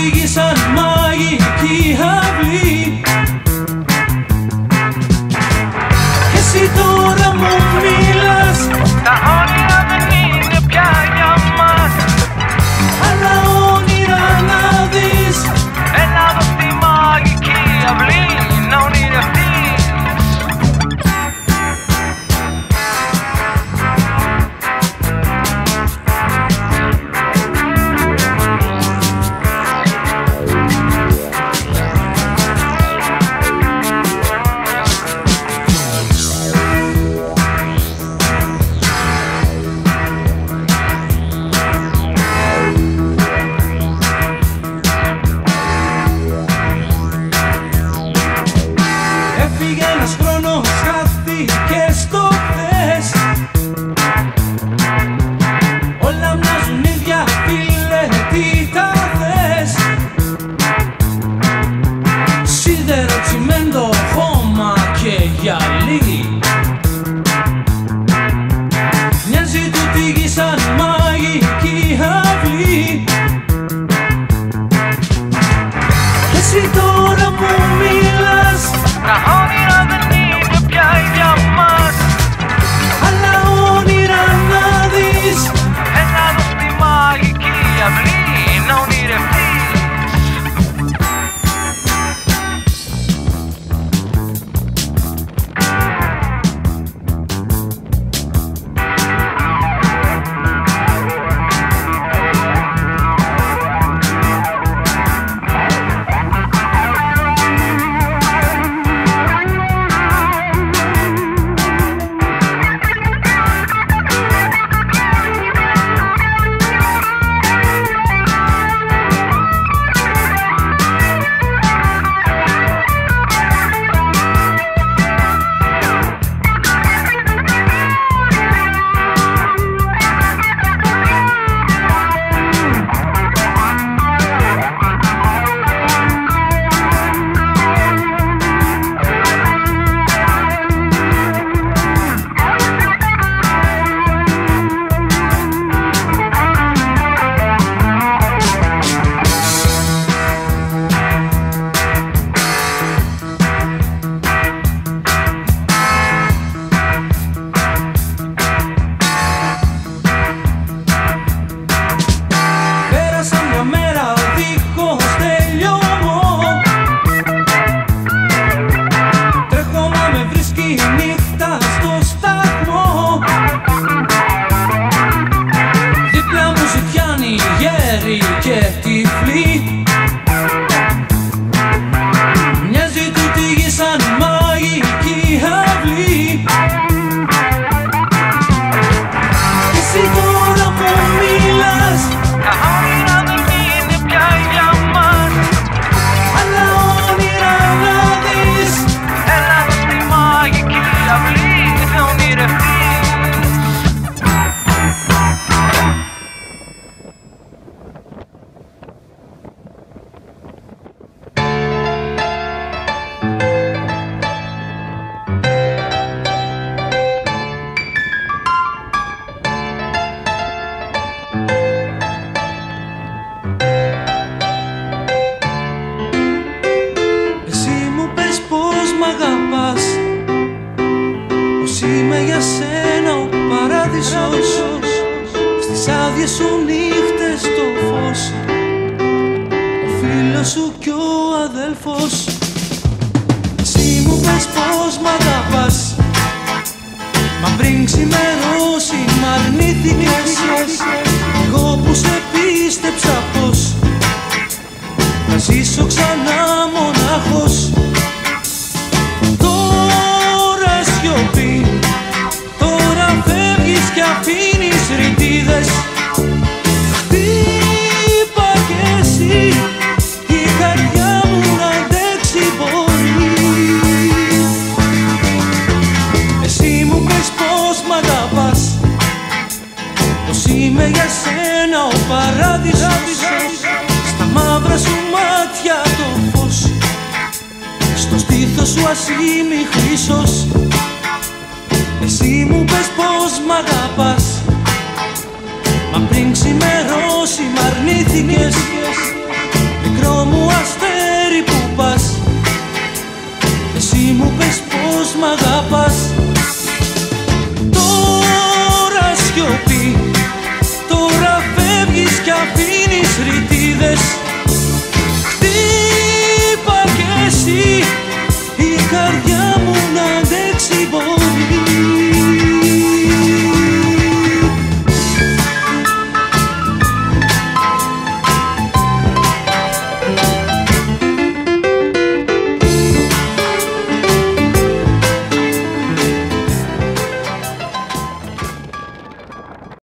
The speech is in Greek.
τη γη σαν μαγική αυλή. Και εσύ τώρα μου μιλάς, τα όνειρα δεν είναι πια για μας. άλλα όνειρα να δεις. Έλα εδώ στη μαγική αυλή να ονειρευτείς. Έφυγε ένας χρόνος, χάθηκε στο χθες. Όλα μοιάζουν ίδια, φίλε, τι τα θες. Σίδερο, τσιμέντο, χώμα και γυαλί. Μοιάζει τούτη γη σαν μαγική αυλή. Και εσύ τώρα μου μιλάς, Τα όνειρα δεν είναι πια για μας. άλλα όνειρα να δεις. Έλα εδώ στη μαγική αυλή να ονειρευτείς. Πέρασα μια μέρα δίχως τελειωμό. Τρέχω μα με βρίσκει η νύχτα στο σταθμό. Δίπλα μου ζητιάνοι γέροι και τυφλοί. Μοιάζει τούτη γη σαν μαγική αυλή. Και εσύ τώρα μου μιλάς, Τα όνειρα δεν είναι πια για μας. άλλα όνειρα να δεις. Έλα εδώ στη μαγική αυλή να ονειρευτείς. Εσύ μου πες πως μ' αγαπάς, πως είμαι για σένα ο παράδεισος. Στις άδειες σου νύχτες το φως, ο φίλος σου κι ο αδέλφος. Εσύ μου πες πως μ' αγαπάς, μα πριν ξημερώσει μ' αρνήθηκες. Εγώ που σε πίστεψα πως θα ζήσω ξανά μονάχος. Τώρα σιωπή, τώρα φεύγεις κι αφήνεις ρητίδες. Χτύπα κι εσύ, η καρδιά μου να αντέξει μπορεί. Εσύ μου πες πως μ' αγαπάς, πως είμαι για σένα ο παράδεισος. Στα μαύρα σου μάτια το φως, στο στήθος σου ασήμι χρυσός. Εσύ μου πες πως μ' αγαπάς, μα πριν ξημερώσει μ' αρνήθηκες. καρδιά μου να αντέξει.